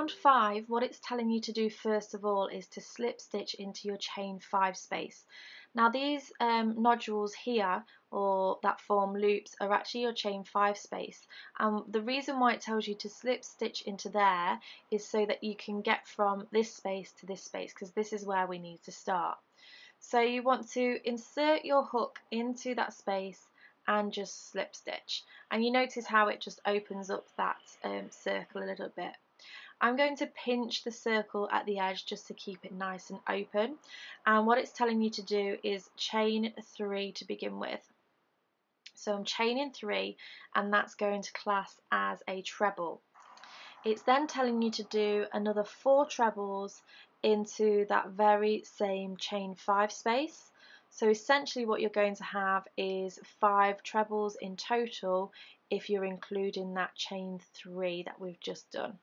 round 5, what it's telling you to do first of all is to slip stitch into your chain 5 space. Now these nodules here, or that form loops, are actually your chain 5 space, and the reason why it tells you to slip stitch into there is so that you can get from this space to this space, because this is where we need to start. So you want to insert your hook into that space and just slip stitch, and you notice how it just opens up that circle a little bit. I'm going to pinch the circle at the edge just to keep it nice and open, and what it's telling you to do is chain 3 to begin with. So I'm chaining 3, and that's going to class as a treble. It's then telling you to do another 4 trebles into that very same chain 5 space. So essentially what you're going to have is 5 trebles in total if you're including that chain 3 that we've just done.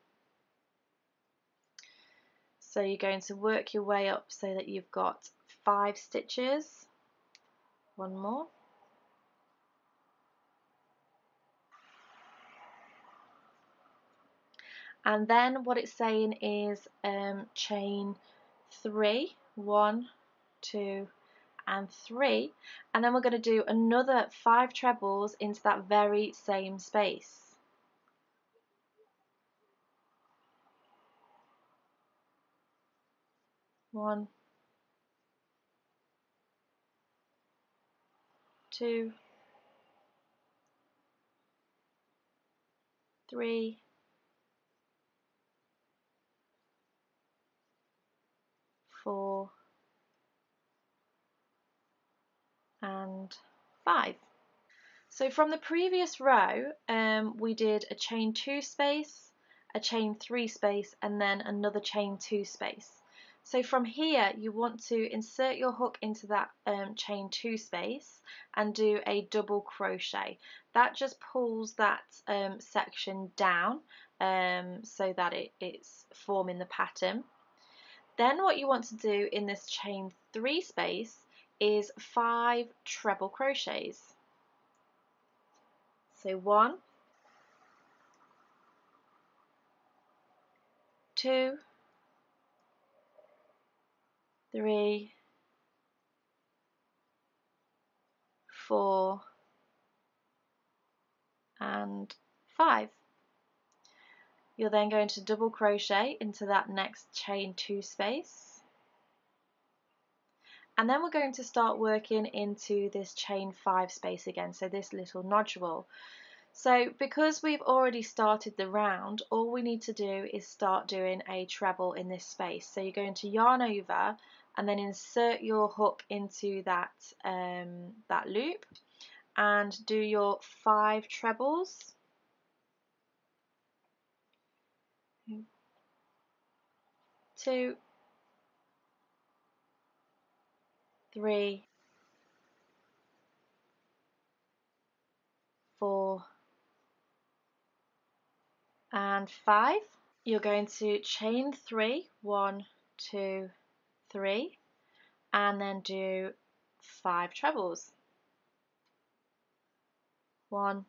So you're going to work your way up so that you've got 5 stitches. One more. And then what it's saying is chain 3, 1, 2, and 3, and then we're going to do another 5 trebles into that very same space. One, 2, 3, 4, and 5. So from the previous row, we did a chain 2 space, a chain 3 space, and then another chain 2 space. So from here, you want to insert your hook into that chain 2 space and do a double crochet. That just pulls that section down so that it's forming the pattern. Then what you want to do in this chain 3 space is 5 treble crochets. So 1, 2, 3, 4, and 5. You're then going to double crochet into that next chain 2 space, and then we're going to start working into this chain 5 space again, so this little nodule. So because we've already started the round, all we need to do is start doing a treble in this space. So you're going to yarn over and then insert your hook into that that loop and do your 5 trebles. 2, 3, 4, and 5. You're going to chain 3, 1, 2, 3, and then do 5 trebles. 1,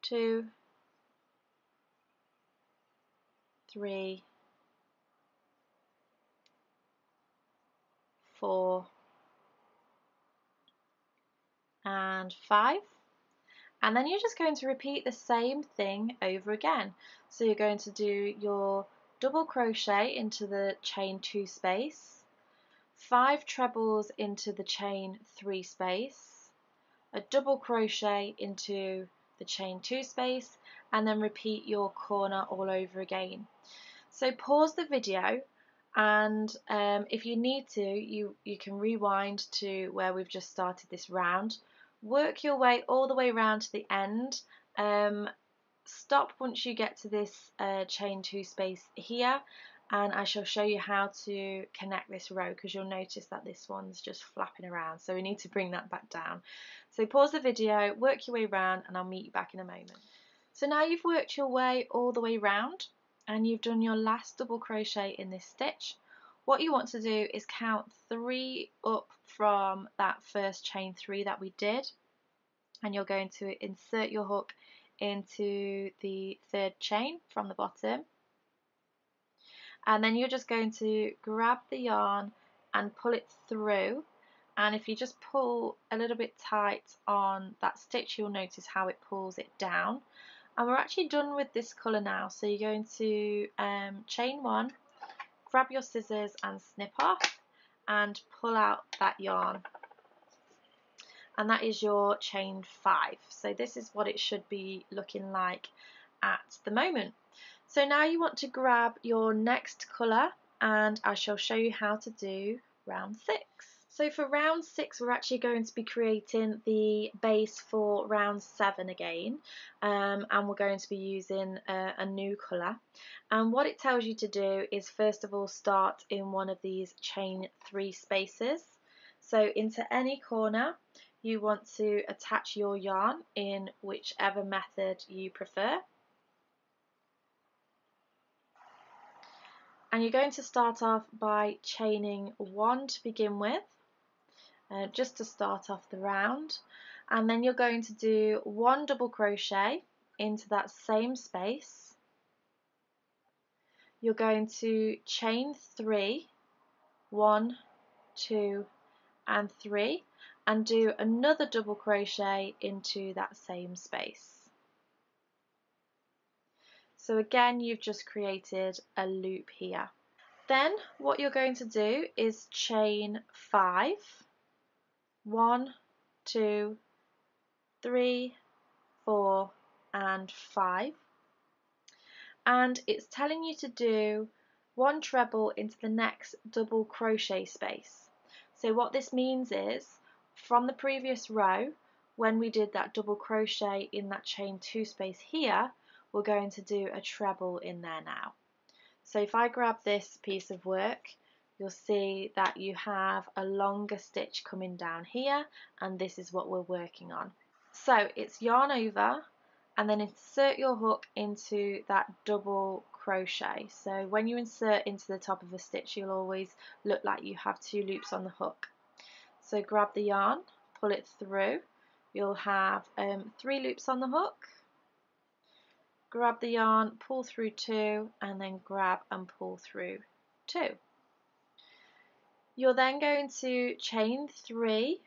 2, 3, 4, and 5. And then you're just going to repeat the same thing over again. So you're going to do your double crochet into the chain 2 space, 5 trebles into the chain 3 space, a double crochet into the chain 2 space, and then repeat your corner all over again. So pause the video, and if you need to, you can rewind to where we've just started this round. Work your way all the way around to the end. Stop once you get to this chain 2 space here, and I shall show you how to connect this row, because you'll notice that this one's just flapping around, so we need to bring that back down. So pause the video, work your way around, and I'll meet you back in a moment. So now you've worked your way all the way around and you've done your last double crochet in this stitch. What you want to do is count 3 up from that first chain 3 that we did, and you're going to insert your hook into the third chain from the bottom, and then you're just going to grab the yarn and pull it through, and if you just pull a little bit tight on that stitch, you'll notice how it pulls it down. And we're actually done with this colour now, so you're going to chain one, grab your scissors and snip off and pull out that yarn, and that is your chain 5. So this is what it should be looking like at the moment. So now you want to grab your next colour, and I shall show you how to do round 6. So for round 6 we're actually going to be creating the base for round 7 again, and we're going to be using a new colour. And what it tells you to do is first of all start in one of these chain 3 spaces. So into any corner you want to attach your yarn in whichever method you prefer. And you're going to start off by chaining 1 to begin with, just to start off the round, and then you're going to do 1 double crochet into that same space. You're going to chain 3, 1, 2 and 3, and do another double crochet into that same space. So again, you've just created a loop here. Then what you're going to do is chain 5, 1, 2, 3, 4 and 5, and it's telling you to do 1 treble into the next double crochet space. So what this means is, from the previous row, when we did that double crochet in that chain 2 space here, we're going to do a treble in there now. So if I grab this piece of work, you'll see that you have a longer stitch coming down here, and this is what we're working on. So it's yarn over and then insert your hook into that double crochet. So when you insert into the top of a stitch, you'll always look like you have 2 loops on the hook. So grab the yarn, pull it through, you'll have 3 loops on the hook. Grab the yarn, pull through 2, and then grab and pull through 2. You're then going to chain 3.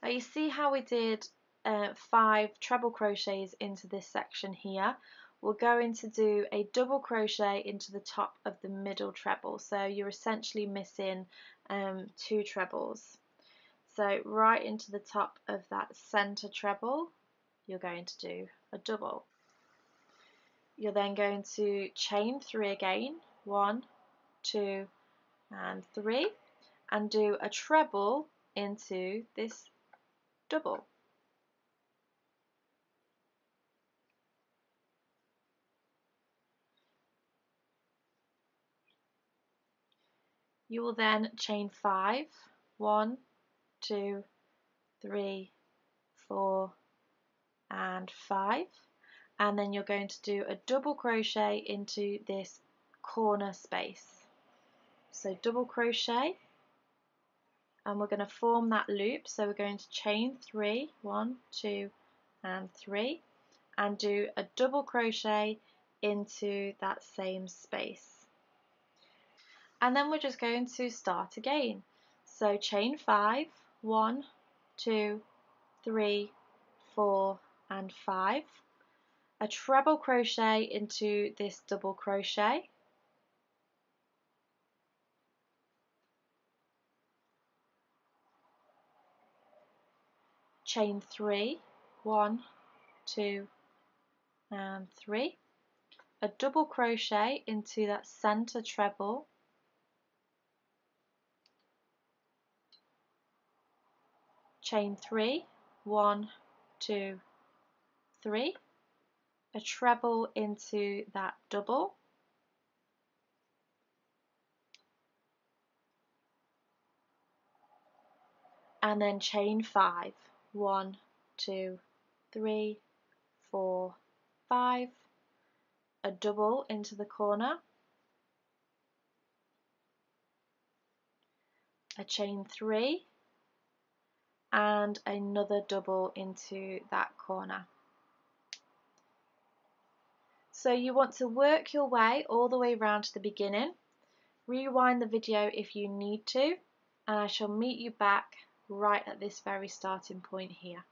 Now you see how we did 5 treble crochets into this section here. We're going to do a double crochet into the top of the middle treble, so you're essentially missing 2 trebles. So right into the top of that center treble, you're going to do a double. You're then going to chain 3 again, 1, 2 and 3, and do a treble into this double. You will then chain 5, 1, 2, 3, 4 and 5, and then you're going to do a double crochet into this corner space. So double crochet, and we're going to form that loop. So we're going to chain 3, 1, 2 and 3, and do a double crochet into that same space. And then we're just going to start again. So chain 5, 1, 2, 3, 4 and 5, a treble crochet into this double crochet, chain 3, 1, 2 and 3, a double crochet into that center treble, chain 3, 1, 2, 3, a treble into that double, and then chain 5, 1, 2, 3, 4, 5, a double into the corner, a chain 3 and another double into that corner. So you want to work your way all the way around to the beginning. Rewind the video if you need to, and I shall meet you back right at this very starting point here.